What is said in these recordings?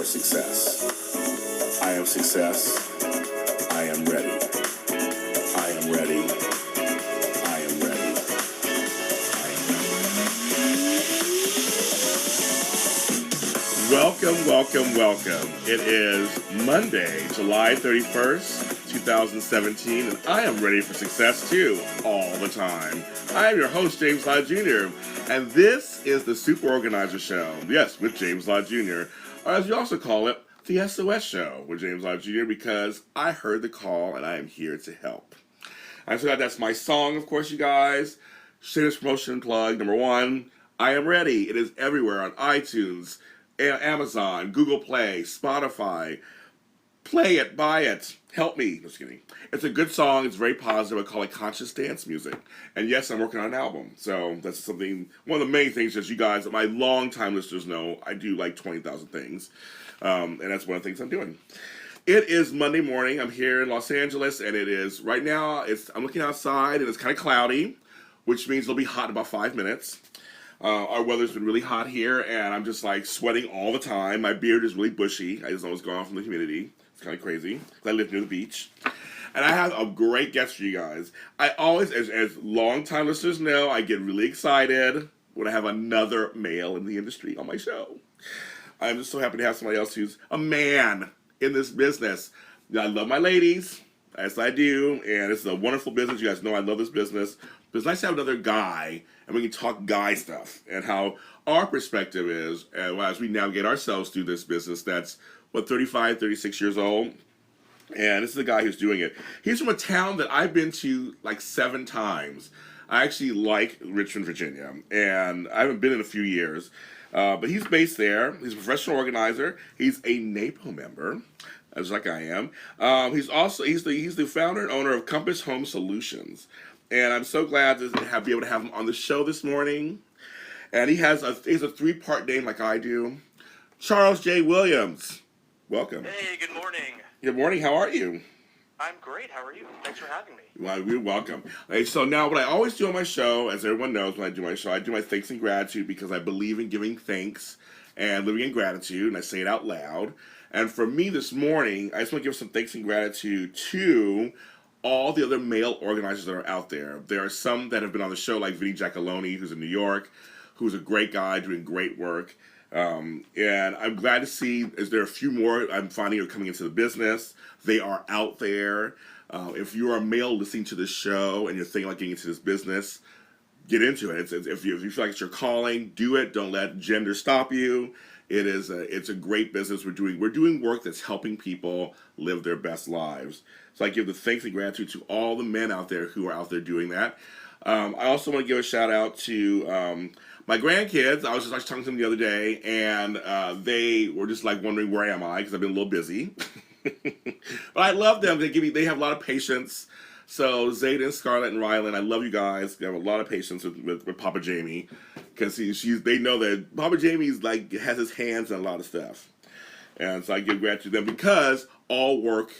for success. I am success. I am ready. I am ready. I am ready. I am ready. Welcome, welcome, welcome. It is Monday, July 31st, 2017, and I am ready for success too, all the time. I am your host, James Lott Jr., and this is the Super Organizer Show. Yes, with James Lott Jr., or as you also call it, the SOS Show with James Lott Jr., because I heard the call and I am here to help. I forgot that's my song, of course, you guys. Shameless promotion plug number one. I am ready. It is everywhere on iTunes, Amazon, Google Play, Spotify. Play it, buy it, help me. Just kidding. It's a good song. It's very positive. I call it conscious dance music. And yes, I'm working on an album. So that's something, one of the main things that you guys, my long-time listeners know, I do like 20,000 things. And that's one of the things I'm doing. It is Monday morning. I'm here in Los Angeles, and it is, right now, I'm looking outside, and it's kind of cloudy, which means it'll be hot in about 5 minutes. Our weather's been really hot here, and I'm just like sweating all the time. My beard is really bushy. I just know what's going on from the humidity. It's kind of crazy. I live near the beach. And I have a great guest for you guys. I always, as long-time listeners know, I get really excited when I have another male in the industry on my show. I'm just so happy to have somebody else who's a man in this business. I love my ladies, as I do, and it's a wonderful business. You guys know I love this business. But it's nice to have another guy, and we can talk guy stuff, and how our perspective is, and as we navigate ourselves through this business that's, 35, 36 years old. And this is the guy who's doing it. He's from a town that I've been to like 7 times. I actually like Richmond, Virginia, and I haven't been in a few years. But he's based there. He's a professional organizer. He's a NAPO member, as like I am. He's the founder and owner of Compass Home Solutions, and I'm so glad to be able to have him on the show this morning. And he's a 3-part name like I do. Charles J. Williams, welcome. Hey, good morning. Good morning. How are you? I'm great. How are you? Thanks for having me. Well, you're welcome. Okay, so now what I always do on my show, as everyone knows when I do my show, I do my thanks and gratitude because I believe in giving thanks and living in gratitude, and I say it out loud. And for me this morning, I just want to give some thanks and gratitude to all the other male organizers that are out there. There are some that have been on the show, like Vinny Giacalone, who's in New York, who's a great guy doing great work. And I'm glad to see, is there a few more I'm finding are coming into the business. They are out there. If you're a male listening to this show and you're thinking like getting into this business, get into it. If you feel like it's your calling, do it. Don't let gender stop you. It's a great business. We're doing work that's helping people live their best lives. So I give the thanks and gratitude to all the men out there who are out there doing that. I also want to give a shout out to my grandkids. I was just talking to them the other day, and they were just like wondering where am I because I've been a little busy. But I love them. They have a lot of patience. So Zayden, Scarlett, and Rylan, I love you guys. They have a lot of patience with Papa Jamie because they know that Papa Jamie's like has his hands in a lot of stuff, and so I give gratitude to them because all work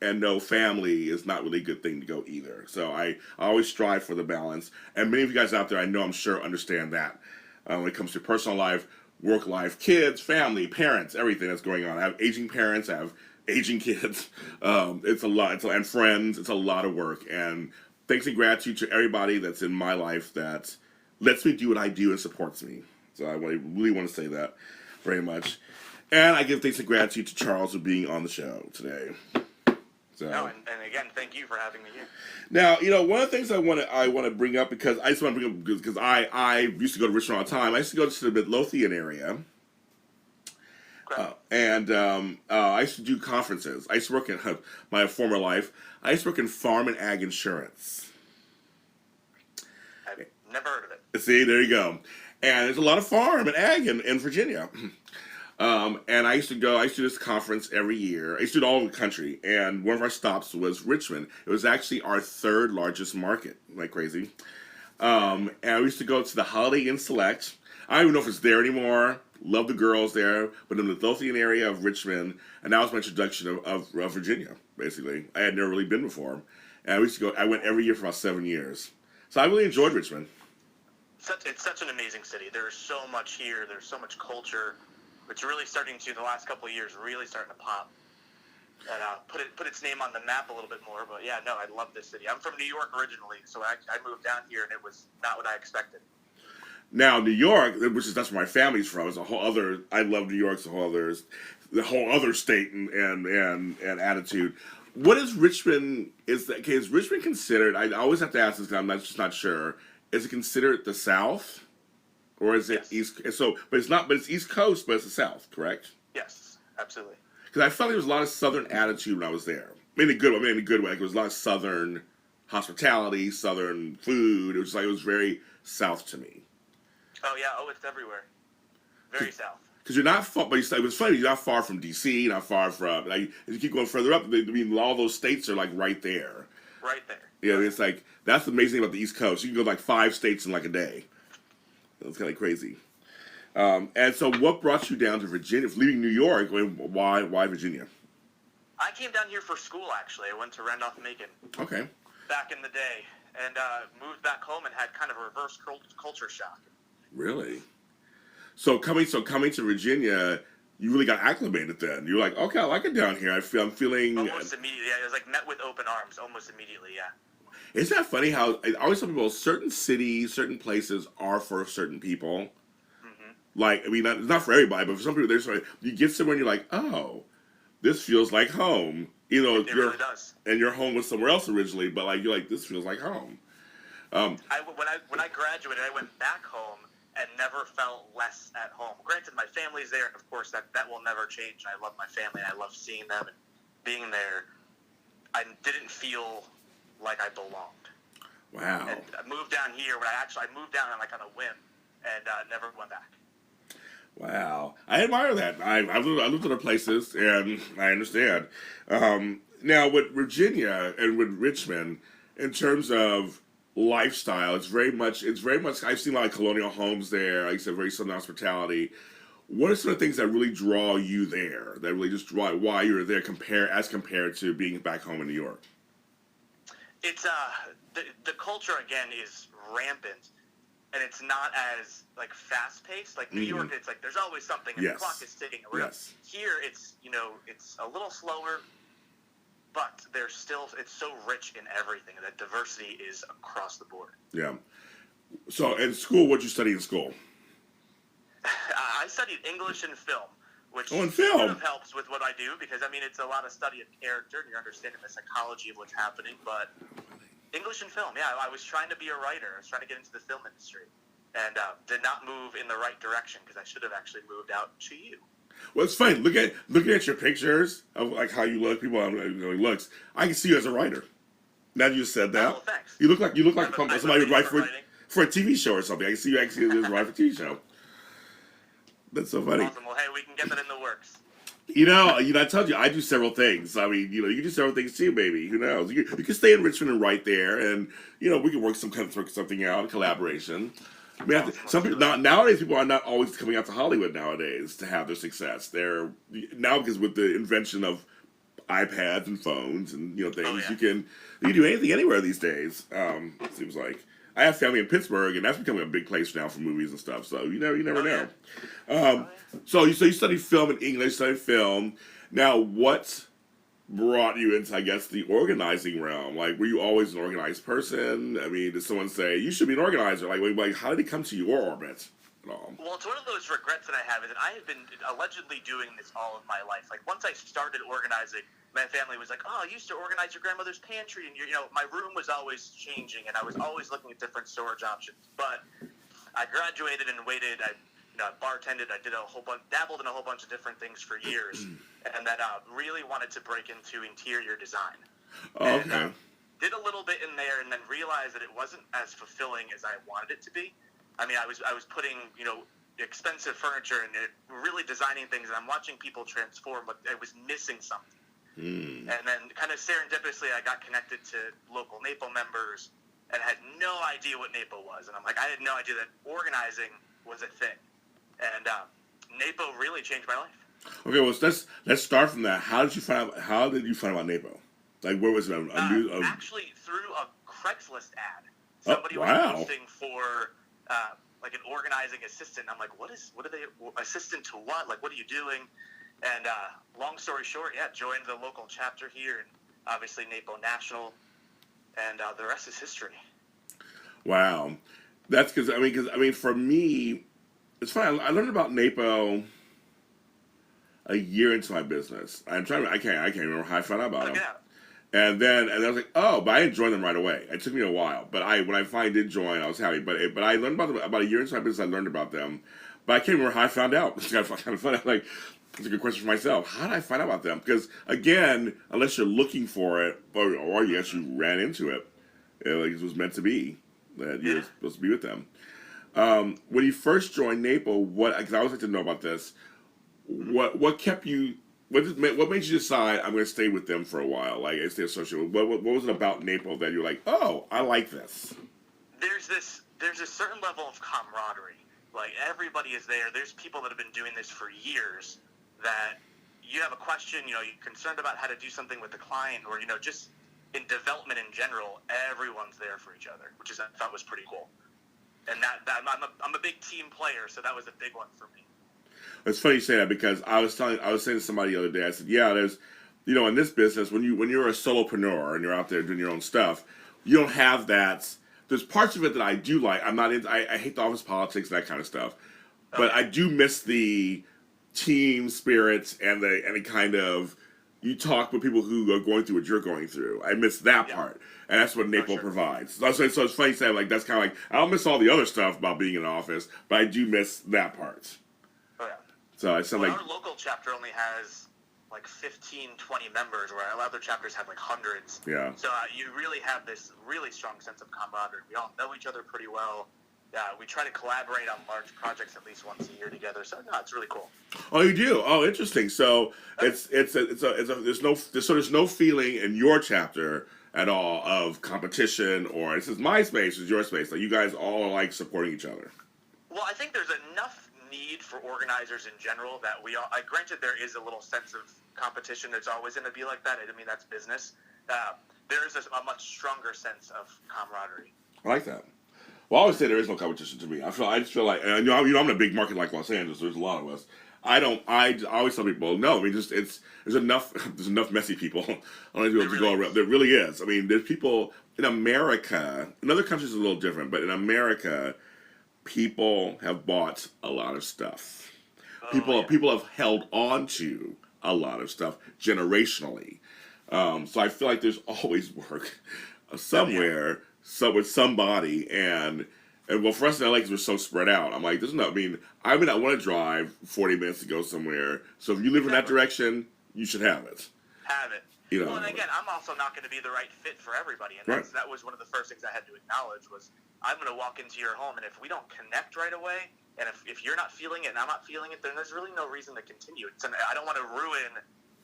and no family is not really a good thing to go either. So I always strive for the balance. And many of you guys out there, I know I'm sure understand that when it comes to personal life, work life, kids, family, parents, everything that's going on. I have aging parents, I have aging kids. It's a lot, and friends. It's a lot of work. And thanks and gratitude to everybody that's in my life that lets me do what I do and supports me. So I really want to say that very much. And I give thanks and gratitude to Charles for being on the show today. So. No, and again, thank you for having me here. Now, one of the things I want to bring up because I used to go to Richmond all the time. I used to go to the Midlothian area, and I used to do conferences. I used to work in my former life. I used to work in farm and ag insurance. I've never heard of it. See, there you go. And there's a lot of farm and ag in Virginia. And I used to do this conference every year. I used to do it all over the country, and one of our stops was Richmond. It was actually our 3rd largest market, like crazy. And we used to go to the Holiday Inn Select. I don't even know if it's there anymore. Love the girls there, but in the Midlothian area of Richmond, and that was my introduction of Virginia, basically. I had never really been before. And I went every year for about 7 years. So I really enjoyed Richmond. It's such an amazing city. There's so much here. There's so much culture. It's really starting to, the last couple of years, really starting to pop. And put its name on the map a little bit more. But yeah, no, I love this city. I'm from New York originally, so I moved down here, and it was not what I expected. Now, New York, that's where my family's from, is a whole other. I love New York. It's the whole other state and attitude. What is Richmond? Is Richmond considered? I always have to ask this because I'm just not sure. Is it considered the South, or is it Yes. East? So, but it's not. But it's East Coast, but it's the South, correct? Yes, absolutely. Because I felt there was a lot of Southern attitude when I was there. In a good way. In a good way. There was a lot of Southern hospitality, Southern food. It was like it was very South to me. Oh yeah, it's everywhere. Very south. Because you're not far, but it was funny. You're not far from D.C. Not far from. Like, as you keep going further up, all those states are like right there. Right there. Yeah, it's like that's the amazing thing about the East Coast. You can go like 5 states in like a day. It's kind of crazy. And so, what brought you down to Virginia? Leaving New York, why Virginia? I came down here for school, actually. I went to Randolph-Macon. Okay. Back in the day, and moved back home and had kind of a reverse culture shock. Really? So coming to Virginia, you really got acclimated then. You're like, okay, I like it down here. I'm feeling almost immediately. Yeah, it was like met with open arms almost immediately. Yeah. Isn't that funny how I always tell people certain cities, certain places are for certain people. Mm-hmm. Like, I mean, not for everybody, but for some people, you get somewhere and you're like, oh, this feels like home. You know, it really does. And your home was somewhere else originally, but like you're like, this feels like home. When I graduated, I went back home and never felt less at home. Granted, my family's there, and of course that will never change. I love my family, and I love seeing them and being there. I didn't feel like I belonged. Wow. And I moved down here when I moved down on a whim, and never went back. Wow, I admire that. I've lived other places, and I understand. Now, with Virginia and with Richmond, in terms of lifestyle, it's very much. I've seen a lot of colonial homes there. Like I said, very Southern hospitality. What are some of the things that really draw you there? That really just draw why you're there, compared to being back home in New York? It's the culture again is rampant. And it's not as like fast paced. Like New York, it's like there's always something, and the clock is ticking. Yes. Here, it's it's a little slower, but it's so rich in everything. That diversity is across the board. Yeah. So, in school, what'd you study in school? I studied English and film, which and film sort of helps with what I do because I mean it's a lot of study of character and you're understanding the psychology of what's happening, but. English and film, yeah. I was trying to be a writer. I was trying to get into the film industry, and did not move in the right direction because I should have actually moved out to you. Well, it's funny. Looking at your pictures of like how you look, people looks. I can see you as a writer. Now that you said that, oh, thanks. you look like somebody would write for a TV show or something. I can see you actually as write for a TV show. That's so funny. Awesome. Well, hey, we can get that in the works. I told you I do several things. I mean, you can do several things too. Maybe who knows? You can stay in Richmond and write there, and we can work something out, collaboration. I mean, some people nowadays people are not always coming out to Hollywood nowadays to have their success. They're now because with the invention of iPads and phones and things, you can do anything anywhere these days. It seems like. I have family in Pittsburgh, and that's becoming a big place now for movies and stuff. So you never know. So you studied film and English, studied film. Now, what brought you into, I guess, the organizing realm? Like, were you always an organized person? I mean, did someone say you should be an organizer? Like how did it come to your orbit at all? Well, it's one of those regrets that I have is that I have been allegedly doing this all of my life. Like once I started organizing. My family was like, "Oh, I used to organize your grandmother's pantry, and my room was always changing, and I was always looking at different storage options." But I graduated and waited. I bartended. I did dabbled in a whole bunch of different things for years, and then really wanted to break into interior design. Oh, okay. And, did a little bit in there, and then realized that it wasn't as fulfilling as I wanted it to be. I mean, I was putting expensive furniture and really designing things, and I'm watching people transform, but I was missing something. And then kind of serendipitously, I got connected to local NAPO members and had no idea what NAPO was. And I'm like, I had no idea that organizing was a thing. And NAPO really changed my life. Okay, well, let's start from that. How did you find out about NAPO? Like, where was it? Actually, through a Craigslist ad. Somebody was posting for like an organizing assistant. I'm like, what are they, assistant to what? Like, what are you doing? And long story short, yeah, joined the local chapter here, and obviously NAPO National, and the rest is history. Wow, that's because for me, it's funny. I learned about NAPO a year into my business. I can't remember how I found out about them. Yeah. And I was like, oh, but I didn't join them right away. It took me a while, but when I finally did join, I was happy. But I learned about them about a year into my business. I learned about them, but I can't remember how I found out. It's kind of funny. Like, it's a good question for myself. How did I find out about them? Because again, unless you're looking for it, or you actually ran into it, like it was meant to be that you're supposed to be with them. When you first joined NAPO, because I always like to know about this, what kept you? What made you decide I'm going to stay with them for a while? Like, stay associated. What was it about NAPO that you're like, oh, I like this? There's a certain level of camaraderie. Like, everybody is there. There's people that have been doing this for years. That you have a question, you're concerned about how to do something with the client, or just in development in general, everyone's there for each other, which I thought was pretty cool. And that I'm a big team player, so that was a big one for me. It's funny you say that, because I was saying to somebody the other day, I said, yeah, there's, in this business, when you're a solopreneur and you're out there doing your own stuff, you don't have that. There's parts of it that I do like. I'm not into, I hate the office politics, that kind of stuff. Okay. But I do miss the team spirit and the kind of, you talk with people who are going through what you're going through. I miss that part. And that's what NAPO provides. So it's funny saying, like, that's kind of like, I don't miss all the other stuff about being in an office, but I do miss that part. Oh, yeah. So I sound like our local chapter only has like 15, 20 members, where other chapters have like hundreds. Yeah. So you really have this really strong sense of camaraderie. We all know each other pretty well. We try to collaborate on large projects at least once a year together. So no, it's really cool. Oh, you do? Oh, interesting. So there's no feeling in your chapter at all of competition, or this is my space, this is your space. Like, you guys all like supporting each other. Well, I think there's enough need for organizers in general that we all, granted there is a little sense of competition. There's always going to be like that. I mean, that's business. There is a much stronger sense of camaraderie. I like that. Well, I always say there is no competition to me. I just feel like, and I'm in a big market like Los Angeles. There's a lot of us. I always tell people, no. I mean, there's enough messy people. I don't need to go around. There really is. I mean, there's people in America. In other countries, it's a little different, but in America, people have bought a lot of stuff. People have held on to a lot of stuff generationally. So I feel like there's always work somewhere. So with somebody, and well, for us in LA, because we're so spread out, I'm like, I may not want to drive 40 minutes to go somewhere. So if you live in that direction, you should have it. Well, and again, I'm also not going to be the right fit for everybody, and that was one of the first things I had to acknowledge was I'm going to walk into your home, and if we don't connect right away, and if you're not feeling it and I'm not feeling it, then there's really no reason to continue. I don't want to ruin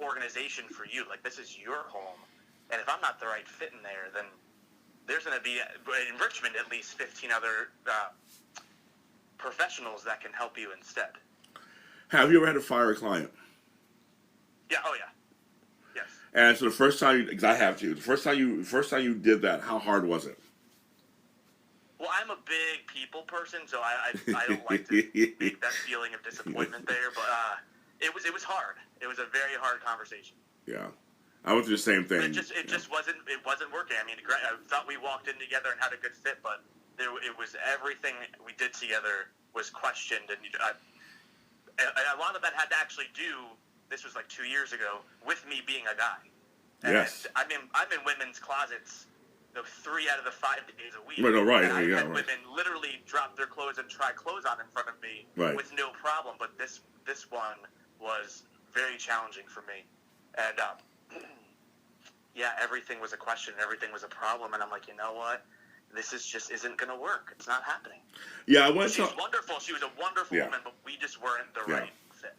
organization for you. Like, this is your home, and if I'm not the right fit in there, then there's going to be, in Richmond, at least 15 other professionals that can help you instead. Have you ever had to fire a client? Yeah. Oh, yeah. Yes. And so the first time, because I have to, the first time you did that, how hard was it? Well, I'm a big people person, so I don't like to make that feeling of disappointment there. But it was hard. It was a very hard conversation. Yeah. I went through the same thing. It just wasn't working. I mean, I thought we walked in together and had a good fit, but it was everything we did together was questioned, and a lot of that had to actually do. This was like 2 years ago with me being a guy. And yes. I'm in women's closets 3 out of the 5 days a week. Right. And I've had women literally drop their clothes and try clothes on in front of me with no problem. But this one was very challenging for me, and everything was a question, everything was a problem, and I'm like, you know what? This isn't going to work. It's not happening. Yeah, she's wonderful. She was a wonderful woman, but we just weren't the right fit.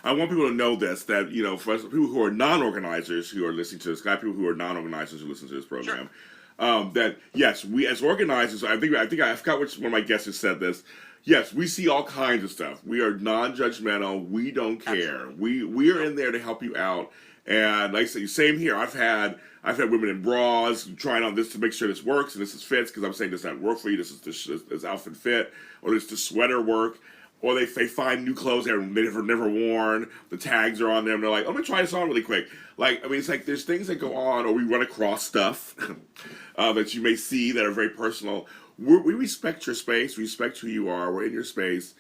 I want people to know this, that, for us, people who are non-organizers who are listening to this, people who are non-organizers who listen to this program, that, yes, we as organizers, I forgot which one of my guests has said this, yes, we see all kinds of stuff. We are non-judgmental. We don't care. We are in there to help you out. And like I said, same here. I've had women in bras trying on this to make sure this works and this is fits because I'm saying this not work for you. This outfit fit, or does the sweater work? Or they find new clothes they've never worn. The tags are on them. They're like, oh, let me try this on really quick. Like, I mean, it's like there's things that go on, or we run across stuff that you may see that are very personal. We respect your space. We respect who you are. We're in your space.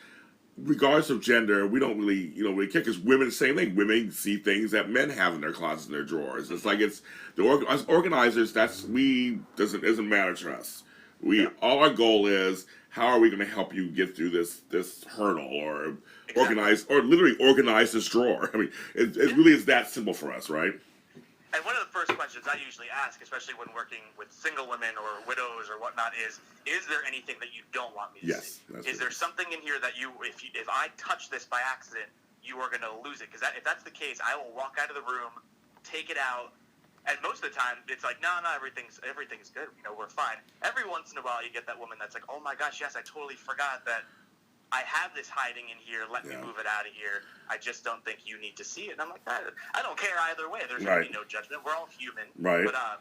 Regardless of gender, we don't really, really care because women, same thing. Women see things that men have in their closets and their drawers. It's like as organizers. Doesn't matter to us. All our goal is how are we going to help you get through this hurdle or literally organize this drawer. I mean, it really is that simple for us, right? And one of the first questions I usually ask, especially when working with single women or widows or whatnot, is there anything that you don't want me to see? Is there something in here that if I touch this by accident, you are going to lose it? Because if that's the case, I will walk out of the room, take it out, and most of the time it's like, no, everything's good. We're fine. Every once in a while, you get that woman that's like, oh my gosh, yes, I totally forgot that I have this hiding in here. Let me move it out of here. I just don't think you need to see it. And I'm like, I don't care either way. There's going to be no judgment. We're all human. Right. But, no.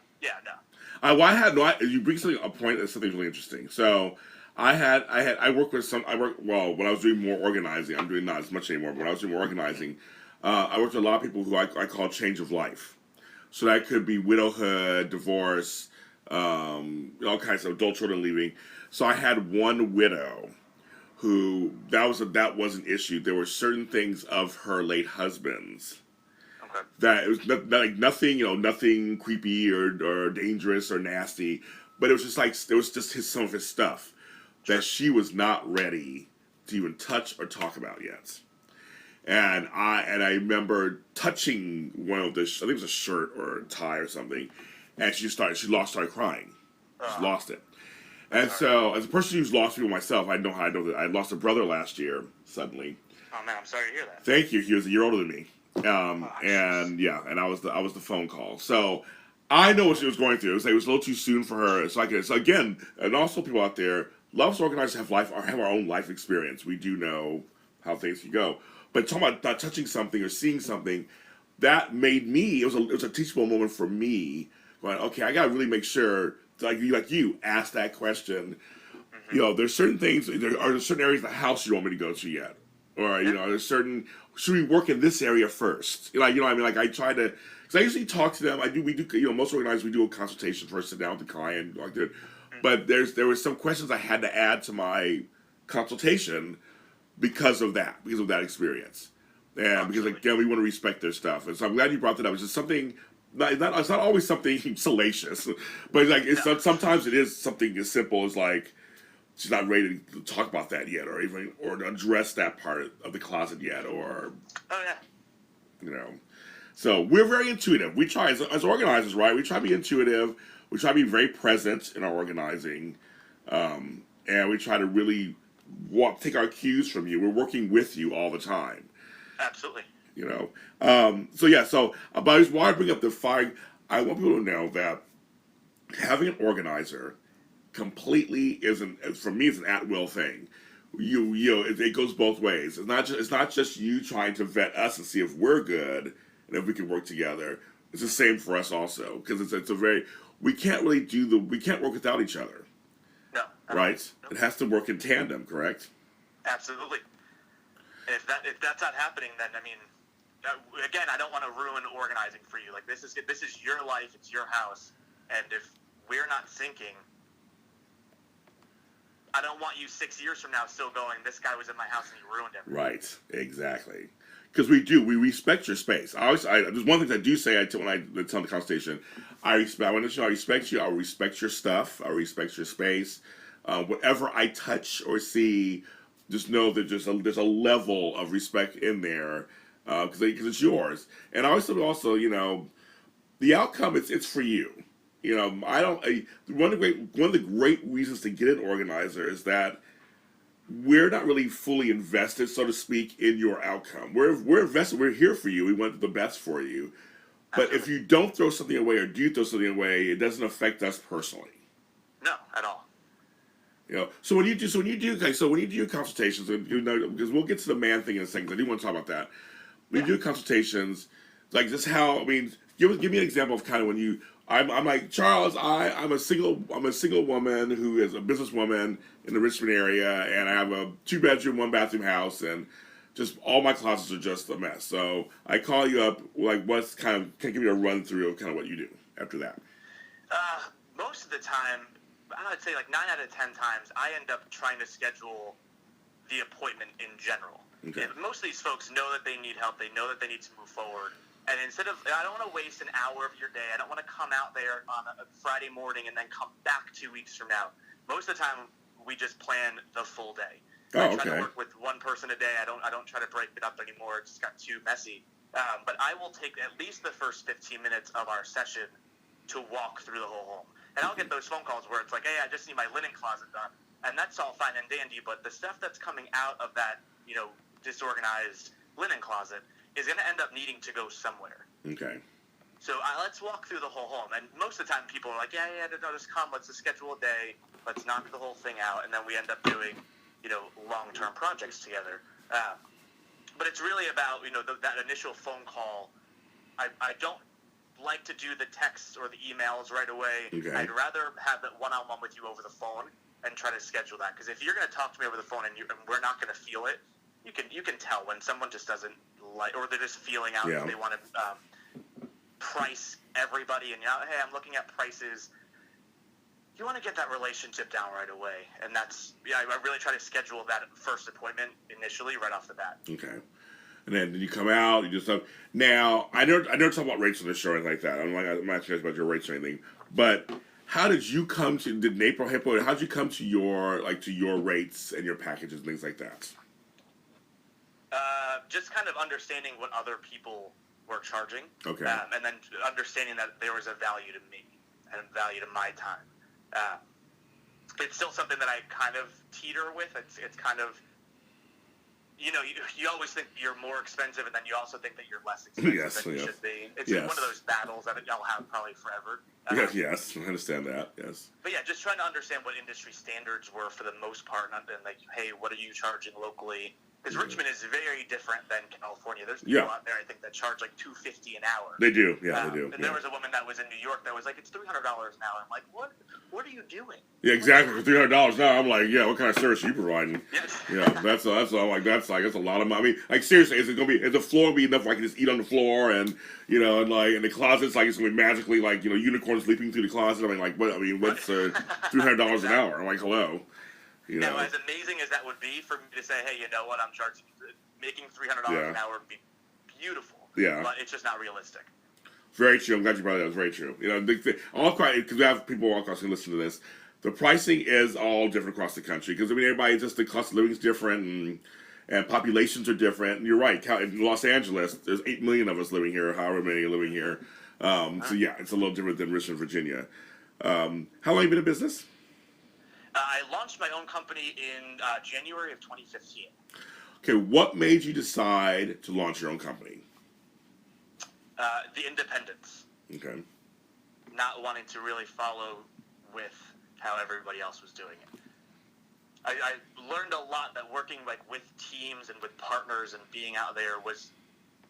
You bring a point that's something really interesting. So when I was doing more organizing, I'm doing not as much anymore, but when I was doing more organizing, I worked with a lot of people who I call change of life. So that could be widowhood, divorce, all kinds of adult children leaving. So I had one widow who that was an issue. There were certain things of her late husband's that it was nothing, nothing creepy or dangerous or nasty, but it was just like there was just some of his stuff that she was not ready to even touch or talk about yet. And I remember touching one of the, I think it was a shirt or a tie or something, and she started crying. She lost it. And so, as a person who's lost people myself, I know that I lost a brother last year suddenly. Oh man, I'm sorry to hear that. Thank you. He was a year older than me, and I was the phone call. So I know what she was going through. It was a little too soon for her. So again, and also people out there, Love's organizers have our own life experience. We do know how things can go. But talking about not touching something or seeing something, that made me. It was a teachable moment for me. Going, okay, I gotta really make sure. Like you ask that question. Mm-hmm. There's certain things. Are there certain areas of the house you don't want me to go to yet, or there's certain. Should we work in this area first? What I mean. Like I try to. Because I usually talk to them. We do. Most organizers we do a consultation first, sit down with the client, like that. Mm-hmm. But there were some questions I had to add to my consultation because of that experience, and because again we want to respect their stuff. And so I'm glad you brought that up. It's just something. It's not always something salacious, but sometimes it is something as simple as like she's not ready to talk about that yet, or to address that part of the closet yet, or So we're very intuitive. We try as organizers, right? We try to be intuitive. We try to be very present in our organizing, and we try to really take our cues from you. We're working with you all the time. Absolutely. But why I bring up the fire, I want people to know that having an organizer completely for me, it's an at-will thing. It goes both ways. It's not just you trying to vet us and see if we're good and if we can work together. It's the same for us also, because we can't work without each other. No. Right? No. It has to work in tandem, correct? Absolutely. And if that's not happening, then again, I don't want to ruin organizing for you. Like this is your life, it's your house, and if we're not syncing, I don't want you 6 years from now still going, this guy was in my house and he ruined everything. Right, exactly. Because we respect your space. There's one thing I do say when I tell the conversation, I want to I respect you. I respect your stuff. I respect your space. Whatever I touch or see, just know that there's a level of respect in there. Because it's yours, and I also the outcome it's for you. One of the great reasons to get an organizer is that we're not really fully invested, so to speak, in your outcome. We're invested. We're here for you. We want the best for you. But if you don't throw something away or do throw something away, it doesn't affect us personally. No, at all. So when you do your consultations, because we'll get to the man thing in a second. I do want to talk about that. When you do consultations, like just how, I mean, give me an example of kind of when you, I'm like, Charles, I'm a single woman who is a businesswoman in the Richmond area, and I have a 2-bedroom, 1-bathroom house, and just all my closets are just a mess. So I call you up, like, what's kind of, can you give me a run through of kind of what you do after that? Most of the time, I'd say like 9 out of 10 times, I end up trying to schedule the appointment in general. Okay. And most of these folks know that they need help. They know that they need to move forward. And instead of, I don't want to waste an hour of your day. I don't want to come out there on a Friday morning and then come back 2 weeks from now. Most of the time, we just plan the full day. Oh, I try okay. to work with one person a day. I don't try to break it up anymore. It just got too messy. But I will take at least the first 15 minutes of our session to walk through the whole home. And I'll get those phone calls where it's like, hey, I just need my linen closet done. And that's all fine and dandy, but the stuff that's coming out of that, disorganized linen closet is going to end up needing to go somewhere. Okay. So let's walk through the whole home. And most of the time people are like, yeah, just come. Let's just schedule a day. Let's knock the whole thing out. And then we end up doing, long-term projects together. But it's really about, that initial phone call. I don't like to do the texts or the emails right away. Okay. I'd rather have that one-on-one with you over the phone and try to schedule that. Because if you're going to talk to me over the phone and we're not going to feel it, you can tell when someone just doesn't like, or they're just feeling out. Yeah. They want to price everybody, and hey, I'm looking at prices. You want to get that relationship down right away, and I really try to schedule that first appointment initially right off the bat. Okay. And then you come out, you do stuff. Now, I never talk about rates on the show or anything like that. I'm not asking about your rates or anything. But how did you come to, did Naples Hippo, how did you come to your rates and your packages and things like that? Just kind of understanding what other people were charging. Okay. And then understanding that there was a value to me and value to my time. It's still something that I kind of teeter with. It's kind of, you always think you're more expensive, and then you also think that you're less expensive than you should be. It's one of those battles that I'll have probably forever. Yes, I understand that, yes. But yeah, just trying to understand what industry standards were for the most part, and like, hey, what are you charging locally? Because Richmond is very different than California. There's people out there, I think, that charge like $250 an hour. They do, they do. And there was a woman that was in New York that was like, it's $300 an hour. I'm like, what are you doing? Yeah, exactly. For $300 now, I'm like, yeah, what kind of service are you providing? Yes. Yeah, that's all. Like that's a lot of money. I mean, like seriously, is the floor gonna be enough where I can just eat on the floor and and the closets like it's gonna be magically like unicorns leaping through the closet? I mean, like what? I mean, what's $300 an hour? I'm like, hello. Now, as amazing as that would be for me to say, hey, you know what, I'm charging, making $300 an hour would be beautiful. Yeah. But it's just not realistic. Very true. I'm glad you brought that up. It's very true. Because we have people all across who listen to this. The pricing is all different across the country because everybody the cost of living is different and populations are different. And you're right. In Los Angeles, there's 8 million of us living here, or however many are living here. So yeah, it's a little different than Richmond, Virginia. How long have you been in business? I launched my own company in January of 2015. Okay, what made you decide to launch your own company? The independence. Okay. Not wanting to really follow with how everybody else was doing it. I learned a lot that working with teams and with partners and being out there was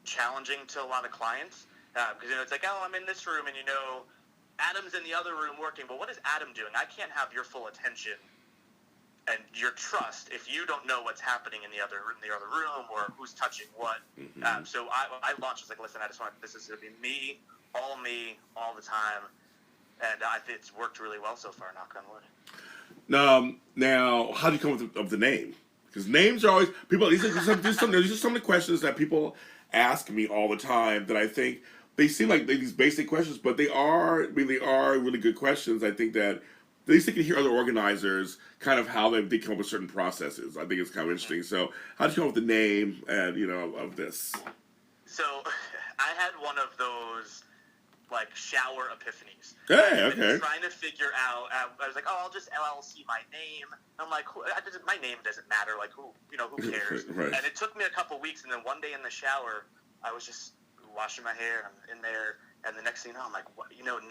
challenging to a lot of clients. Because it's like, oh, I'm in this room and Adam's in the other room working, but what is Adam doing? I can't have your full attention and your trust if you don't know what's happening in the other room or who's touching what. Mm-hmm. So I launched, I was like, listen, I just want this is going to be me all the time, and I think it's worked really well so far. Knock on wood. Now, how do you come up with the name? Because names are always people. These are some of the questions that people ask me all the time that I think. They seem like these basic questions, but they are really good questions. I think that at least they can hear other organizers kind of how they come up with certain processes. I think it's kind of interesting. So how did you come up with the name and of this? So I had one of those shower epiphanies. Hey, okay. Trying to figure out. I was like, oh, I'll just LLC my name. I'm like, my name doesn't matter. Like who cares? Right. And it took me a couple weeks, and then one day in the shower, I was just washing my hair, I'm in there, and the next thing you know, I'm like,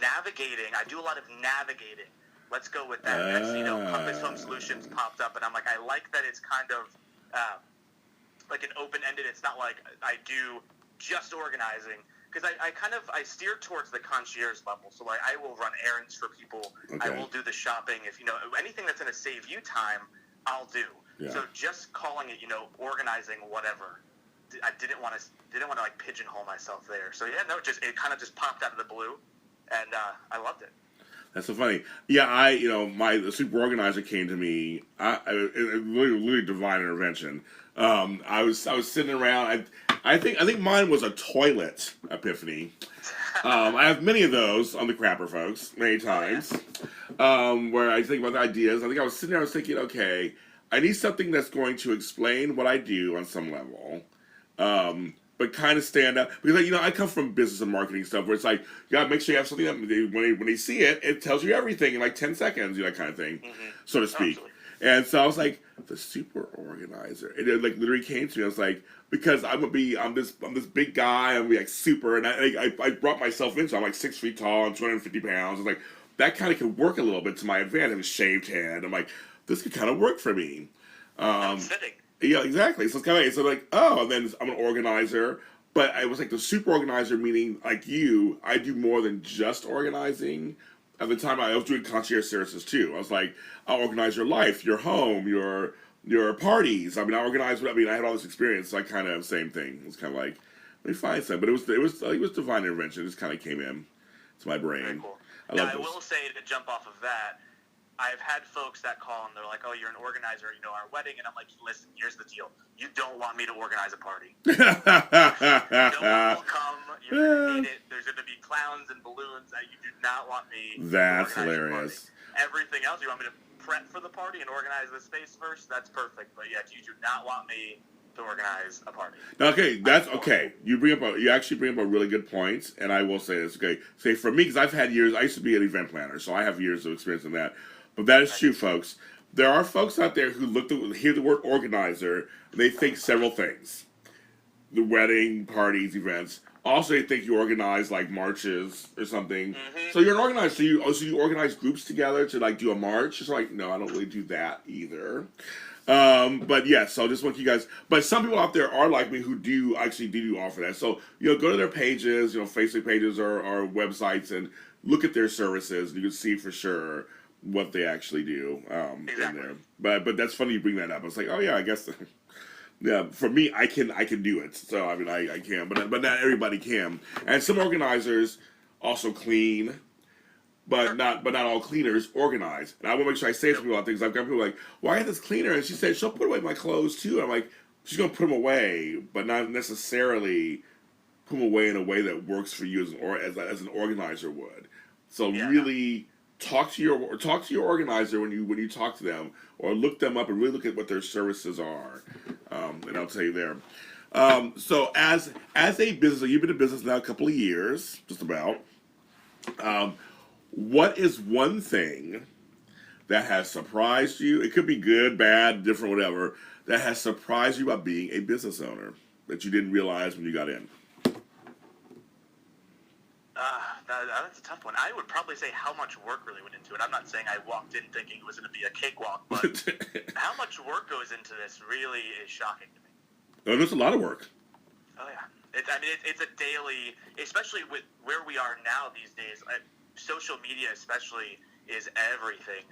navigating. I do a lot of navigating. Let's go with that. Next thing you know, Compass Home Solutions popped up, and I'm like, I like that it's kind of like an open-ended. It's not like I do just organizing, because I steer towards the concierge level. So like I will run errands for people. Okay. I will do the shopping. If anything that's going to save you time, I'll do. Yeah. So just calling it, organizing whatever. I didn't want to like pigeonhole myself there. So yeah, no, it kind of just popped out of the blue, and I loved it. That's so funny. Yeah, the super organizer came to me. It literally divine intervention. I was sitting around. I think mine was a toilet epiphany. I have many of those on the Crapper folks, many times, where I think about the ideas. I think I was sitting there. I was thinking, okay, I need something that's going to explain what I do on some level. But kind of stand out because I come from business and marketing stuff where it's like you gotta make sure you have something that when they see it, it tells you everything in like 10 seconds, that kind of thing, so to speak. Absolutely. And so I was like, the super organizer. And it like literally came to me. I was like, because I'm this big guy. I'm like super, and I brought myself into. I'm like 6 feet tall and 250 pounds. I was like, that kind of could work a little bit to my advantage. I have a shaved head. I'm like, this could kind of work for me. Fitting. Yeah, exactly. So it's kind of and then I'm an organizer, but I was like the super organizer, meaning like you, I do more than just organizing. At the time, I was doing concierge services too. I was like, I'll organize your life, your home, your parties. I had all this experience. So I kind of same thing. It was kind of like, let me find something. But it was divine intervention. It just kind of came in to my brain. Very cool. I will say to jump off of that. I've had folks that call and they're like, "Oh, you're an organizer, our wedding," and I'm like, "Listen, here's the deal. You don't want me to organize a party. No one will come. You're gonna hate it. There's gonna be clowns and balloons. You do not want me. That's to organize hilarious. a party. Everything else, you want me to prep for the party and organize the space first. That's perfect. But yeah, you do not want me to organize a party." Okay, that's okay. You actually bring up a really good point, and I will say this. Okay, say for me, because I've had years. I used to be an event planner, so I have years of experience in that. But that is true, folks. There are folks out there who hear the word organizer, and they think several things: the wedding, parties, events. Also, they think you organize like marches or something. Mm-hmm. So you're an organizer. So you organize groups together to like do a march. It's like, no, I don't really do that either. But yeah, so just want you guys. But some people out there are like me who do offer that. So go to their pages, Facebook pages or websites, and look at their services. And you can see for sure what they actually do Exactly. in there. But that's funny you bring that up. It's like, oh yeah, I guess. Yeah, for me, I can do it. So I mean, I can, but not everybody can. And some organizers also clean. But not all cleaners organize. And I want to make sure I say to people about things. I've got people like, well, I had this cleaner, and she said she'll put away my clothes too. I'm like, she's gonna put them away, but not necessarily put them away in a way that works for you as an organizer would. So really talk to your organizer when you talk to them, or look them up and really look at what their services are. And I'll tell you there. So as a business, you've been in business now a couple of years, just about. What is one thing that has surprised you? It could be good, bad, different, whatever, that has surprised you about being a business owner that you didn't realize when you got in? That's a tough one. I would probably say how much work really went into it. I'm not saying I walked in thinking it was going to be a cakewalk, but how much work goes into this really is shocking to me. Oh, there's a lot of work. Oh, yeah. It's a daily, especially with where we are now these days. Social media especially is everything,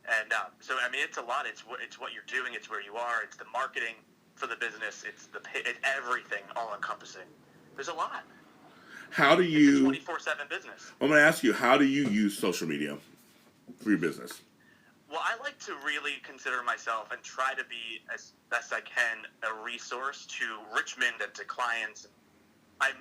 and so it's a lot. It's what you're doing. It's where you are. It's the marketing for the business. It's everything all encompassing. There's a lot. How do you? It's a 24/7 business. I'm going to ask you, how do you use social media for your business? Well, I like to really consider myself and try to be, as best I can, a resource to Richmond and to clients. I'm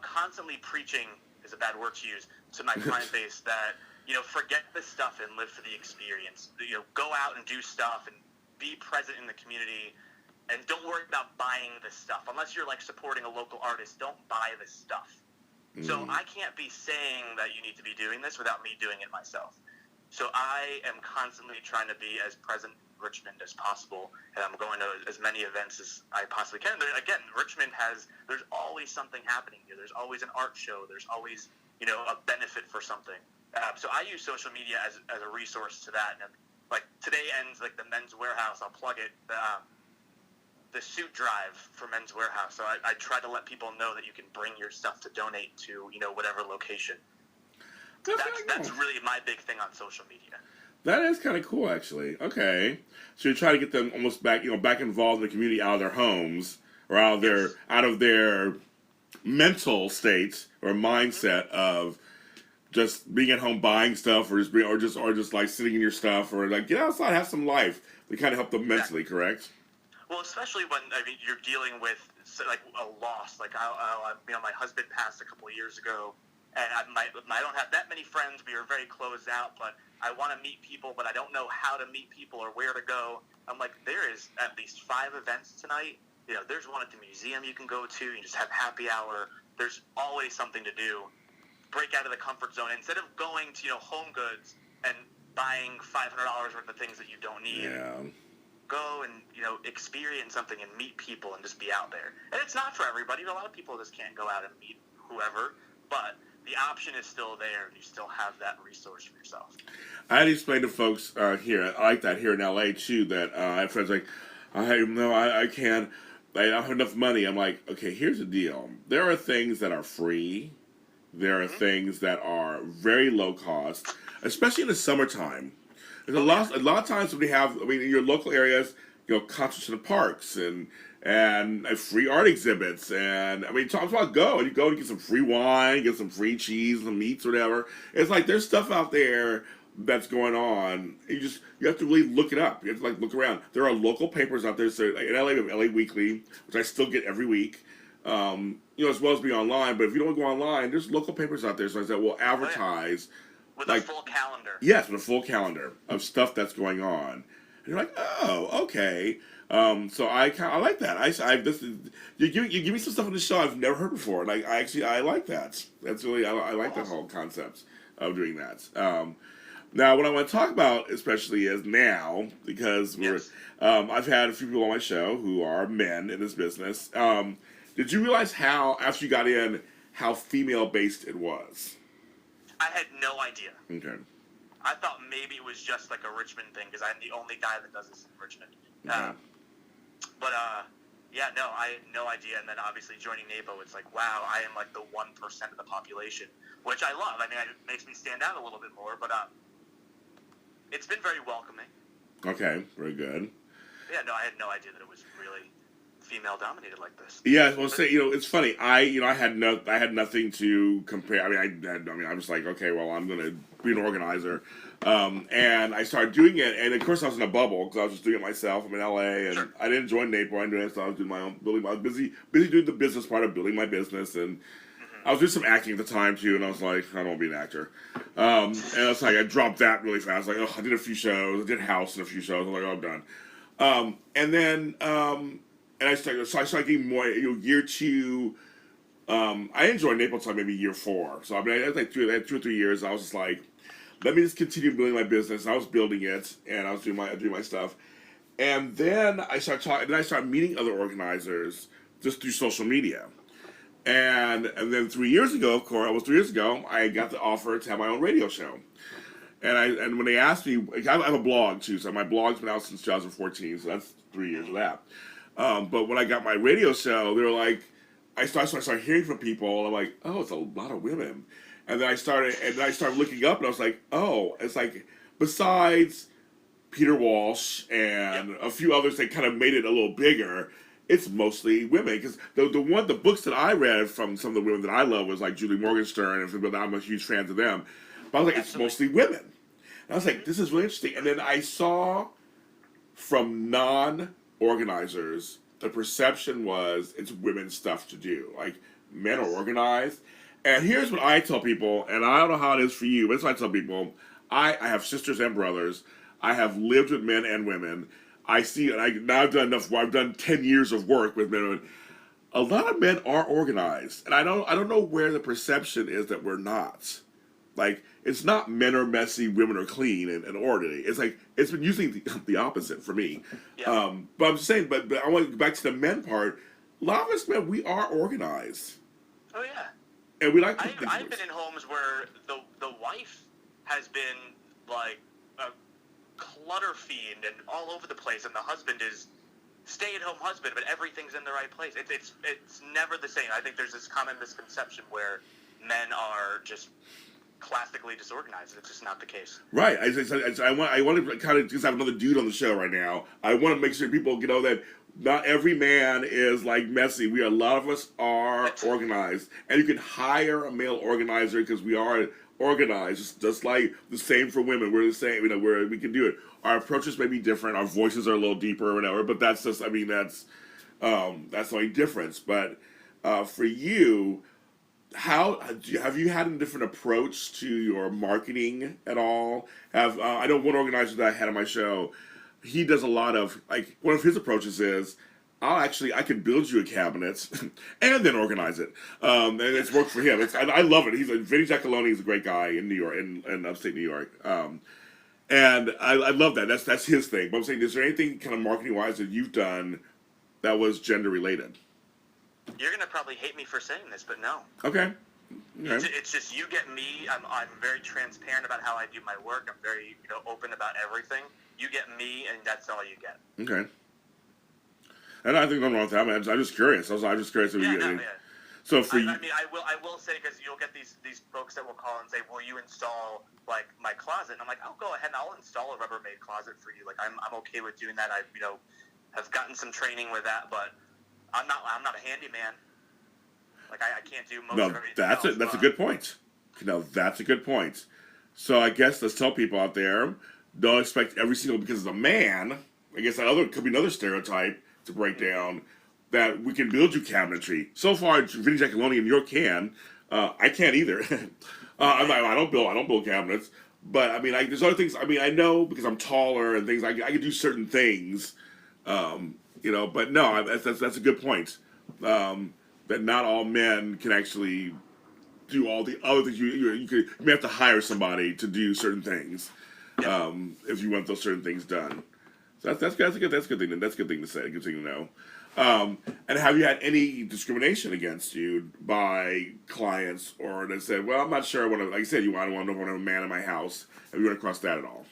constantly preaching, is a bad word to use, to my client base that, forget the stuff and live for the experience. Go out and do stuff and be present in the community, and don't worry about buying the stuff. Unless you're like supporting a local artist, don't buy the stuff. So I can't be saying that you need to be doing this without me doing it myself. So I am constantly trying to be as present in Richmond as possible, and I'm going to as many events as I possibly can. Again, Richmond there's always something happening here. There's always an art show. There's always, a benefit for something. So I use social media as a resource to that. And like today ends like the Men's Warehouse. I'll plug it. the suit drive for Men's Warehouse. So I try to let people know that you can bring your stuff to donate to, whatever location. That's really my big thing on social media. That is kind of cool, actually. Okay, so you try to get them almost back, back involved in the community, out of their homes or out of their mental state or mindset of just being at home buying stuff, or just like sitting in your stuff, or like get outside, have some life. They kind of help them mentally, correct? Well, especially when you're dealing with like a loss. Like my husband passed a couple of years ago, and I don't have that many friends. We are very closed out, but I want to meet people, but I don't know how to meet people or where to go. I'm like, there is at least 5 events tonight. There's one at the museum you can go to. You just have happy hour. There's always something to do. Break out of the comfort zone. Instead of going to Home Goods and buying $500 worth of things that you don't need. Yeah. Go and experience something and meet people and just be out there. And it's not for everybody. A lot of people just can't go out and meet whoever, but the option is still there, and you still have that resource for yourself. I had to explain to folks here. I like that here in LA too. That I have friends like, I can't. I don't have enough money. I'm like, okay, here's the deal. There are things that are free. There are things that are very low cost, especially in the summertime. There's a lot of times when we have, in your local areas, concerts in the parks and free art exhibits, and talk about you go and get some free wine, get some free cheese, some meats, whatever. It's like there's stuff out there that's going on. You have to really look it up. You have to look around. There are local papers out there. So in LA, we have LA Weekly, which I still get every week. As well as be online. But if you don't go online, there's local papers out there. So I said, we'll advertise. With a full calendar. Yes, with a full calendar of stuff that's going on. And you're like, oh, okay. So I like that. You give me some stuff on the show I've never heard before, and I like that. That's really I like that whole concept of doing that. Now, what I want to talk about especially is now, because I've had a few people on my show who are men in this business. Did you realize after you got in, how female-based it was? I had no idea. Okay. I thought maybe it was just like a Richmond thing, because I'm the only guy that does this in Richmond. Okay. I had no idea. And then obviously joining NAPO, it's like, wow, I am like the 1% of the population, which I love. It makes me stand out a little bit more, but it's been very welcoming. Okay, very good. Yeah, no, I had no idea that it was really female dominated like this. Yeah, well, it's funny. I had nothing to compare. I was like, okay, well, I'm gonna be an organizer, and I started doing it. And of course, I was in a bubble because I was just doing it myself. I'm in LA, and sure. I didn't join NAPO. I didn't do it, so I was doing my own I was busy doing the business part of building my business, and I was doing some acting at the time too. And I was like, I don't want to be an actor. And it's like I dropped that really fast. Like, I did a few shows. I did House in a few shows. I'm like, I'm done. And then. And I started getting more, year 2, I didn't join NAPO until maybe year 4. So, I had like 2 or 3 years. I was just like, let me just continue building my business. And I was building it, and I was doing my stuff. And then I started meeting other organizers just through social media. And then 3 years ago, of course, almost 3 years ago, I got the offer to have my own radio show. And when they asked me, I have a blog too, so my blog's been out since 2014, so that's 3 years of that. But when I got my radio show, they were like, I started hearing from people, and I'm like, oh, it's a lot of women. And then I started looking up, and I was like, oh, it's like, besides Peter Walsh and a few others that kind of made it a little bigger, it's mostly women. Because the books that I read from some of the women that I love was like Julie Morgenstern, and I'm a huge fan of them. But I was like, it's mostly women. And I was like, this is really interesting. And then I saw from non-organizers, the perception was it's women's stuff to do. Like, men are organized. And here's what I tell people, and I don't know how it is for you, but it's what I tell people. I have sisters and brothers. I have lived with men and women. I see, and I've done 10 years of work with men and women. A lot of men are organized. And I don't know where the perception is that we're not. Like, it's not men are messy, women are clean and orderly. It's like, it's been usually the opposite for me. Yeah. But I'm just saying, but I want to go back to the men part. A lot of us men, we are organized. Oh, yeah. And we like to I've been in homes where the wife has been, like, a clutter fiend and all over the place, and the husband is stay-at-home husband, but everything's in the right place. It's never the same. I think there's this common misconception where men are just classically disorganized. It's just not the case. Right. I want to kind of just have another dude on the show right now. I want to make sure people know that not every man is like messy. A lot of us are organized, and you can hire a male organizer because we are organized. Just like the same for women. We're the same. Where we can do it. Our approaches may be different. Our voices are a little deeper or whatever. But that's just. I mean, that's the only difference. But for you. Have you had a different approach to your marketing at all? I know one organizer that I had on my show, he does a lot of, like, one of his approaches is, I can build you a cabinet and then organize it. And it's worked for him. I love it. Vinny Giacalone is a great guy in New York, in upstate New York. And I love that. That's his thing. But I'm saying, is there anything kind of marketing wise that you've done that was gender related? You're gonna probably hate me for saying this, but no. Okay. It's just you get me. I'm very transparent about how I do my work. I'm very open about everything. You get me, and that's all you get. Okay. And I think nothing wrong with that. I'm just curious. I'm just curious. So for you, I will say, because you'll get these folks that will call and say, "Will you install like my closet?" And I'm like, "I'll go ahead and I'll install a Rubbermaid closet for you. Like I'm okay with doing that. I have gotten some training with that, but I'm not a handyman. Like I can't do most of everything else." That's a good point. That's a good point. So I guess let's tell people out there, don't expect every single, because as a man, I guess could be another stereotype to break down, that we can build you cabinetry. So far, Vinny Giacalone and New York can. I can't either. I don't build cabinets. But I mean, there's other things. I mean, I know because I'm taller and things. I can do certain things. But no, that's a good point. That not all men can actually do all the other things. You may have to hire somebody to do certain things if you want those certain things done. So that's a good thing. That's a good thing to say. Good thing to know. And have you had any discrimination against you by clients, or that said, "Well, I'm not sure I want to," like you said, I don't want to have a man in my house. Have you run across that at all?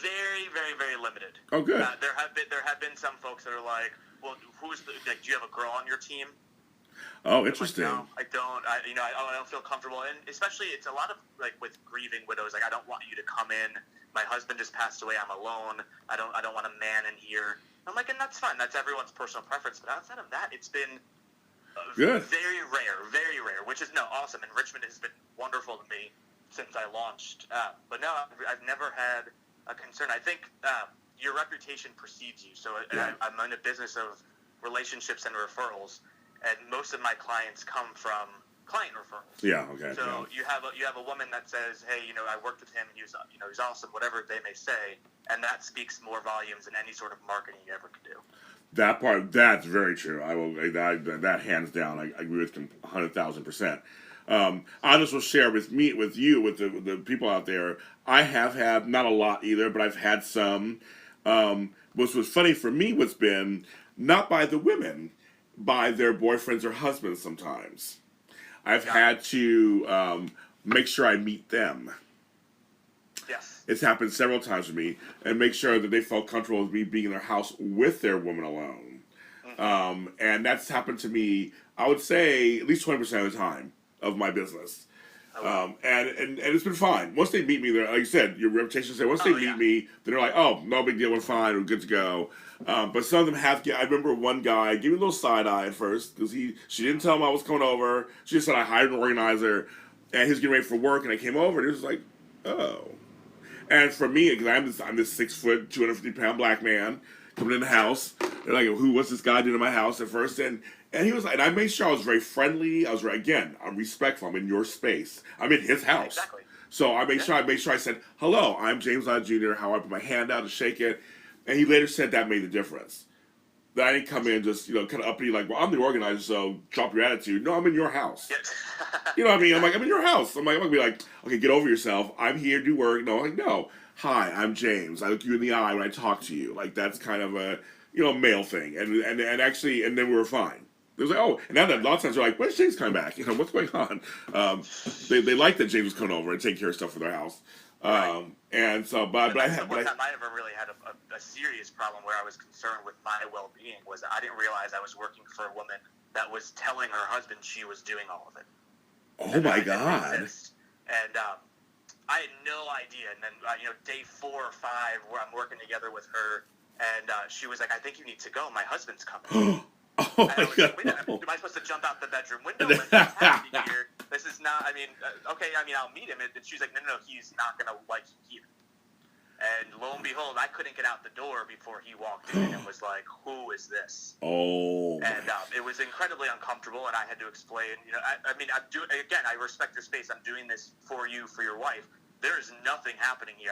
Very, very, very limited. Oh, good. There have been some folks that are like, "Well, do you have a girl on your team?" Oh, interesting. Like, no, I don't. I don't feel comfortable, and especially it's a lot of like with grieving widows. Like, I don't want you to come in. My husband just passed away. I'm alone. I don't want a man in here. I'm like, and that's fine. That's everyone's personal preference. But outside of that, it's been good. Very rare. Which is awesome. And Richmond has been wonderful to me since I launched. But no, I've never had a concern. I think your reputation precedes you. So I'm in a business of relationships and referrals, and most of my clients come from client referrals. Yeah. Okay. So you have a woman that says, "Hey, I worked with him. He was he's awesome." Whatever they may say, and that speaks more volumes than any sort of marketing you ever could do. That's very true. I will that hands down. I agree with 100,000%. I just will share with you, with the people out there. I have had not a lot either, but I've had some. Which was funny for me was been not by the women, by their boyfriends or husbands. Sometimes I've had to make sure I meet them. Yes. It's happened several times for me, and make sure that they felt comfortable with me being in their house with their woman alone. Mm-hmm. And that's happened to me, I would say, at least 20% of the time of my business. And it's been fine. Once they meet me, they're, like you said, your reputation said, once they meet me, then they're like, "Oh, no big deal, we're fine, we're good to go." But some of them I remember one guy gave me a little side eye at first, because she didn't tell him I was coming over. She just said I hired an organizer, and he was getting ready for work, and I came over, and it was like, oh. And for me, because I'm this 6 foot, 250-pound black man coming in the house, they're like, what's this guy doing in my house at first? And he was like, and I made sure I was very friendly. I'm respectful. I'm in your space. I'm in his house. Exactly. So I made sure I said, "Hello, I'm James Lott Jr." How I put my hand out to shake it. And he later said that made the difference. That I didn't come in just, kind of uppity, like, "Well, I'm the organizer, so drop your attitude." No, I'm in your house. You know what I mean? I'm like, I'm in your house. I'm going to be like, "Okay, get over yourself. I'm here to do work." No, I'm like, "No. Hi, I'm James. I look you in the eye when I talk to you." Like, that's kind of a, male thing. And then we were fine. It was like, oh, and now that a lot of times they're like, "When's James coming back? What's going on?" They like that James was coming over and taking care of stuff for their house. Right. And so, but I That's the had, one time I ever really had a serious problem where I was concerned with my well-being was that I didn't realize I was working for a woman that was telling her husband she was doing all of it. oh And that my I didn't God. exist. And I had no idea. And then, day 4 or 5, where I'm working together with her, and she was like, "I think you need to go. My husband's coming." Oh And I my was like, "Wait a minute, God. am I supposed to jump out the bedroom window? Like, what's happening here? This is not. I mean, okay. I mean, I'll meet him." And she's like, "No, he's not gonna like you here." And lo and behold, I couldn't get out the door before he walked in and was like, "Who is this?" Oh. And it was incredibly uncomfortable, and I had to explain. I mean, I respect your space. I'm doing this for you, for your wife. There is nothing happening here.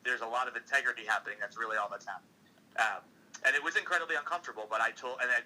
There's a lot of integrity happening. That's really all that's happening. And it was incredibly uncomfortable. But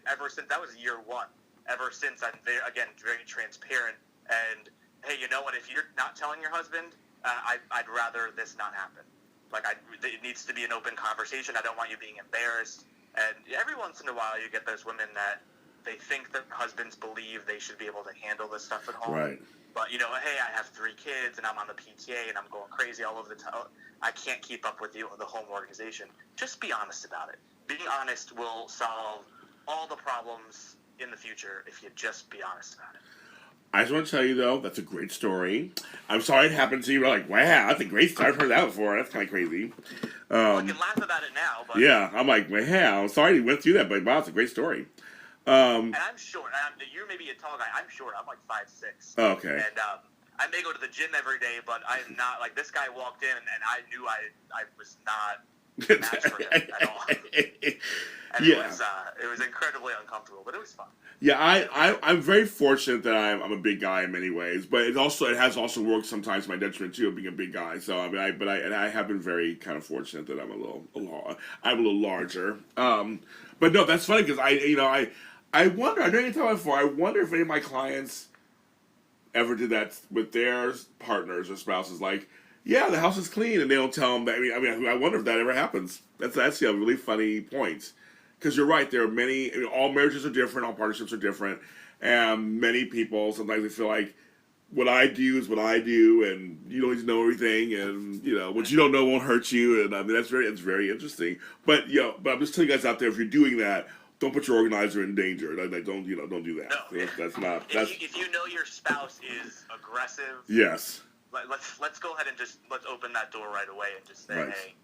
ever since that was year 1. Ever since I'm very transparent. And hey, you know what? If you're not telling your husband, I'd rather this not happen. Like, it needs to be an open conversation. I don't want you being embarrassed. And every once in a while, you get those women that they think that husbands believe they should be able to handle this stuff at home. Right. But, hey, I have 3 kids, and I'm on the PTA, and I'm going crazy all over the time. I can't keep up with the home organization. Just be honest about it. Being honest will solve all the problems in the future if you just be honest about it. I just want to tell you, though, that's a great story. I'm sorry it happened to you. You're like, wow, that's a great story. I've heard that before. That's kind of crazy. Well, I can laugh about it now, but... Yeah, I'm like, wow, I'm sorry you went through that, but wow, it's a great story. And I'm short. You're maybe a tall guy. I'm short. I'm like 5'6". Okay. And I may go to the gym every day, but I'm not... Like, this guy walked in, and I knew I was not a match for him at all. And Yeah. it was incredibly uncomfortable, but it was fun. Yeah, I'm very fortunate that I'm a big guy in many ways, but it has also worked sometimes to my detriment too of being a big guy. So I mean, I have been very kind of fortunate that I'm a little larger. But no, that's funny because I wonder. I know you tell me before. I wonder if any of my clients ever did that with their partners or spouses. Like, yeah, the house is clean, and they don't tell them that. I wonder if that ever happens. That's a really funny point. Because you're right, there are many. All marriages are different, all partnerships are different, and many people sometimes they feel like what I do is what I do, and you don't need to know everything, and what you don't know won't hurt you, and I mean it's very interesting. But but I'm just telling you guys out there, if you're doing that, don't put your organizer in danger. Like don't do that. No, that's not. If you know your spouse is aggressive, Yes. Let's go ahead and let's open that door right away and just say, Right. hey.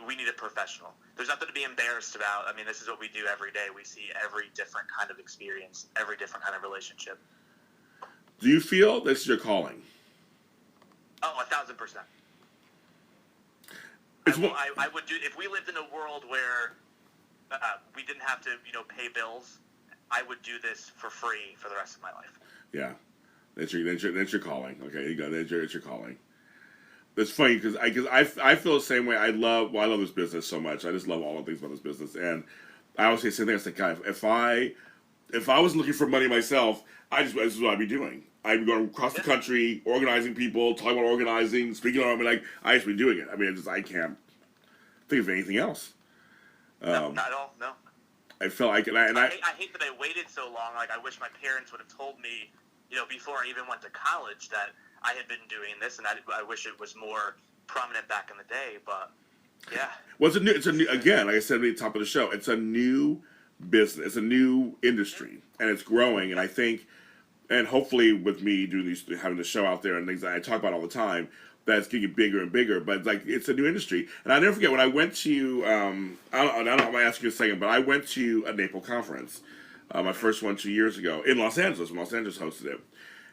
We need a professional. There's nothing to be embarrassed about. I mean, this is what we do every day. We see every different kind of experience, every different kind of relationship. Do you feel this is your calling? Oh, 1,000%. I would do if we lived in a world where we didn't have to, pay bills. I would do this for free for the rest of my life. Yeah, that's your calling. Okay, you go. That's your calling. It's funny because I feel the same way. I love this business so much. I just love all the things about this business, and I always say the same thing. I say, God, if I was looking for money myself, this is what I'd be doing. I'd be going across the country, organizing people, talking about organizing, speaking on. I just be doing it. I mean, I can't think of anything else. No, not at all. No. I felt like, I hate that I waited so long. Like, I wish my parents would have told me, before I even went to college that I had been doing this, and I wish it was more prominent back in the day, but yeah. Well, it's a new, again, like I said at the top of the show, it's a new business, it's a new industry, and it's growing, and I think, and hopefully with me having the show out there and things that I talk about all the time, that's getting bigger and bigger, but it's a new industry. And I never forget, when I went to, I don't know, I'm going to ask you in a second, but I went to a NAPLE conference, my first one 2 years ago, in Los Angeles, when Los Angeles hosted it.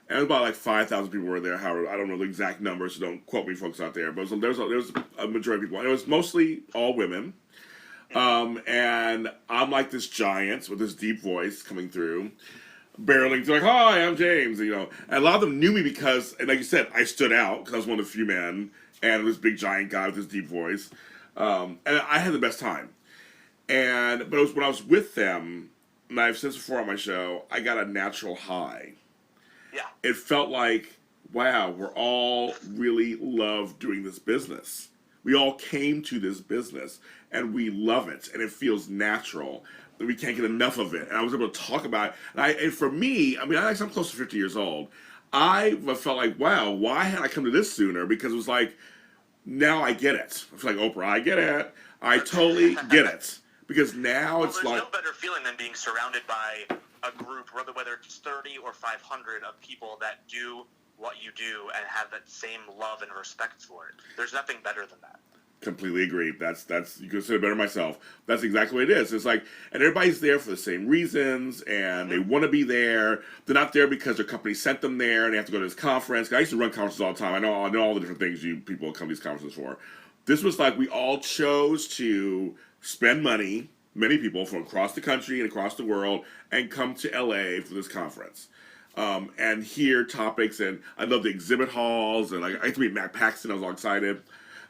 And about like 5,000 people were there. However, I don't know the exact numbers, so don't quote me, folks out there. But there was a majority of people. And it was mostly all women. And I'm like this giant with this deep voice coming through, barreling through like, "Hi, I'm James." And a lot of them knew me because, and like you said, I stood out because I was one of the few men, and this big giant guy with this deep voice. And I had the best time. But it was when I was with them, and I've said this before on my show, I got a natural high. Yeah. It felt like, wow, we're all really love doing this business. We all came to this business, and we love it, and it feels natural. We can't get enough of it. And I was able to talk about it. And for me, I'm close to 50 years old. I felt like, wow, why had I come to this sooner? Because it was like, now I get it. I feel like Oprah. I get it. I totally get it because now Well, it's there's like no better feeling than being surrounded by a group, whether it's 30 or 500 of people that do what you do and have that same love and respect for it. There's nothing better than that. completely agree. That's you could say it better myself. That's exactly what it is. It's like, and everybody's there for the same reasons, and they want to be there. They're not there because their company sent them there, and they have to go to this conference. I used to run conferences all the time. I know all the different things you people come to these conferences for. This was like we all chose to spend money. Many people from across the country and across the world, and come to LA for this conference. And hear topics, and I love the exhibit halls, and I got to meet Matt Paxton. I was all excited.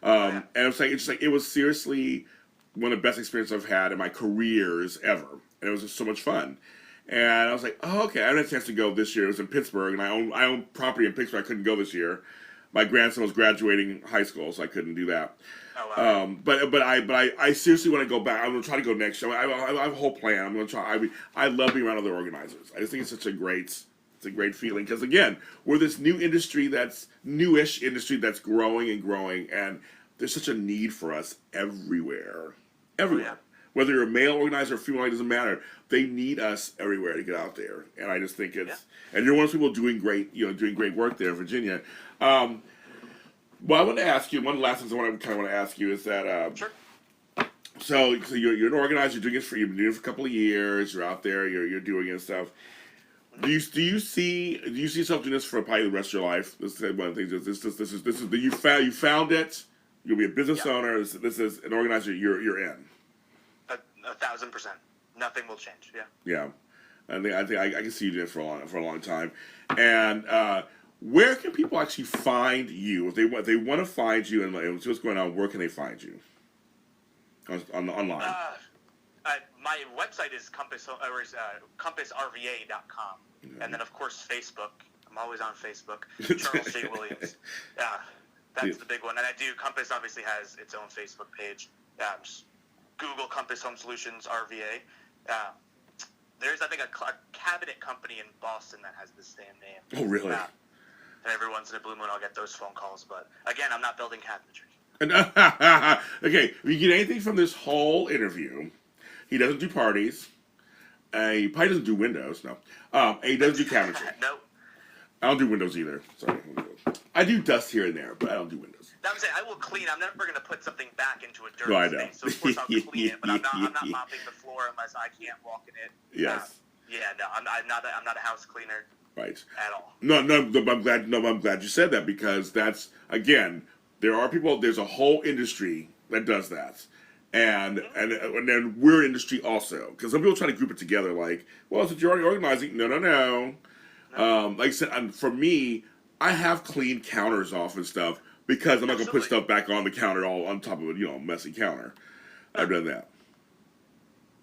And it was seriously one of the best experiences I've had in my careers ever, and it was just so much fun. And I was like, oh, okay, I had a chance to go this year. It was in Pittsburgh, and I own property in Pittsburgh. I couldn't go this year. My grandson was graduating high school, so I couldn't do that. Oh, wow. But I seriously want to go back. I'm gonna try to go next year. I have a whole plan. I'm gonna try. I love being around other organizers. I just think it's a great feeling because again, we're this new industry that's newish industry that's growing and growing, and there's such a need for us everywhere. Oh, yeah. Whether you're a male organizer or female, it doesn't matter. They need us everywhere to get out there, and I just think and you're one of those people doing great work there in Virginia. Well, I want to ask you one last thing. I want to ask you is that Sure. so you're an organizer. You're doing it you've been doing it for a couple of years. You're out there. You're doing it and stuff. Do you see yourself doing this for probably the rest of your life? This is one of the things. This is you found it. You'll be a business owner. This is an organizer you're in. 1,000%. Nothing will change. Yeah. Yeah, I think I can see you doing it for a long time. And where can people actually find you if they want to find you and see what's going on? Where can they find you? Online. My website is compassrva.com, and then of course Facebook. I'm always on Facebook. Charles J. Williams. That's the big one. And I do. Compass obviously has its own Facebook page. Just Google Compass Home Solutions RVA. There's I think a cabinet company in Boston that has the same name. Oh really? And every once in a blue moon I'll get those phone calls. But again, I'm not building cabinetry. Okay, if you get anything from this whole interview, he doesn't do parties. He probably doesn't do windows. No, and he doesn't do cabinetry. No. I don't do windows either. Sorry, I do dust here and there, but I don't do windows. Now, I'm saying I will clean. I'm never going to put something back into a dirty No, I know. space. So of course I'll clean it, but I'm not mopping the floor unless I can't walk in it. Yes. I'm not a house cleaner. Right. At all. No, I'm glad you said that because that's again, there are people. There's a whole industry that does that, and then we're an industry also because some people try to group it together. Like, well, since you're already organizing, no. Like I said, for me, I have cleaned counters off and stuff because I'm not gonna put stuff back on the counter all on top of a messy counter. I've done that.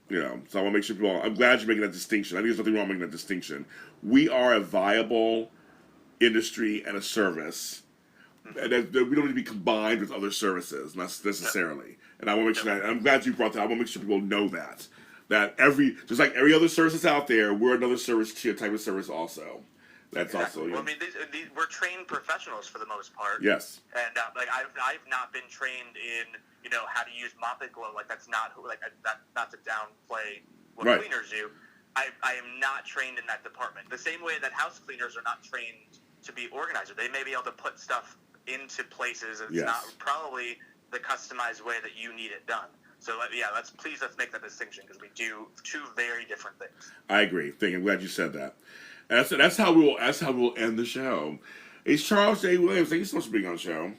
So I want to make sure people. I'm glad you're making that distinction. I think there's nothing wrong making that distinction. We are a viable industry and a service, and that we don't need to be combined with other services, not necessarily. And I want to make sure that. I'm glad you brought that. I want to make sure people know that just like every other service that's out there, we're another service tier type of service also. That's also. Well, I mean, we're trained professionals for the most part. Yes. And I've not been trained in how to use Mop and Glow. Like that's not not to downplay what cleaners do. I am not trained in that department. The same way that house cleaners are not trained to be organizers. They may be able to put stuff into places, and it's not probably the customized way that you need it done. So let's make that distinction because we do two very different things. I agree. I'm glad you said that. And that's how we'll end the show. It's Charles J. Williams. Thank you so much for being on the show.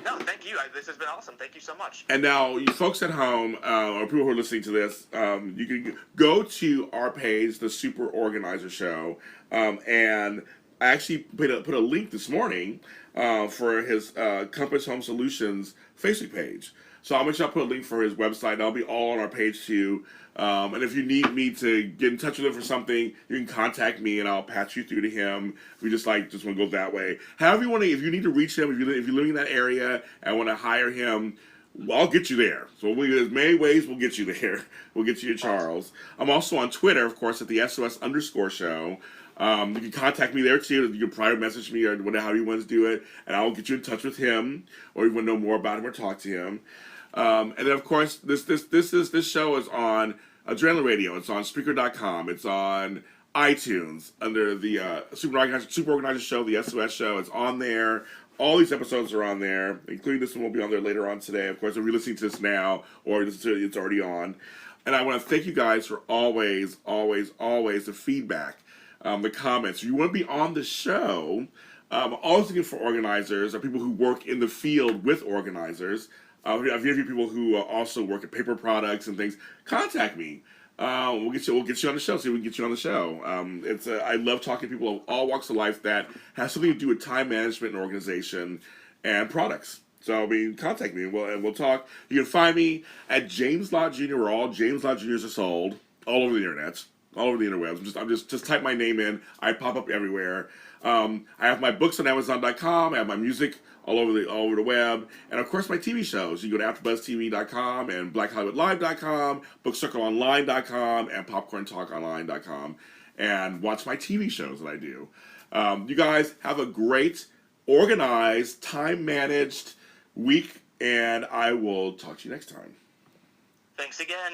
No, thank you. This has been awesome. Thank you so much. And now, you folks at home, or people who are listening to this, you can go to our page, the Super Organizer Show, and I actually put a link this morning for his Compass Home Solutions Facebook page. So I'll make sure I put a link for his website. That'll be all on our page too. And if you need me to get in touch with him for something, you can contact me and I'll patch you through to him. If you just want to go that way. However you want to, if you need to reach him, if you're living in that area and want to hire him, Well, I'll get you there. So there's many ways we'll get you there. We'll get you to Charles. I'm also on Twitter, of course, at the SOS_show. You can contact me there too. You can private message me or whatever, how you want to do it, and I will get you in touch with him, or you want to know more about him or talk to him. And then, of course, this show is on Adrenaline Radio. It's on Spreaker.com. It's on iTunes under the Super Organizer Show, the SOS Show. It's on there. All these episodes are on there, including this one will be on there later on today. Of course, if you're listening to this now or it's already on. And I want to thank you guys for always the feedback, the comments. If you want to be on the show, I'm always looking for organizers or people who work in the field with organizers. I've interviewed people who also work at paper products and things. Contact me. We'll get you on the show. See if we can get you on the show. I love talking to people of all walks of life that have something to do with time management and organization and products. So contact me and we'll talk. You can find me at James Lott Jr. where all James Lott Jr.'s are sold all over the internet, all over the interwebs. I'm just type my name in. I pop up everywhere. I have my books on Amazon.com. I have my music all over the web, and of course my TV shows. You go to AfterBuzzTV.com and BlackHollywoodLive.com, BookCircleOnline.com, and PopcornTalkOnline.com, and watch my TV shows that I do. You guys have a great, organized, time-managed week, and I will talk to you next time. Thanks again.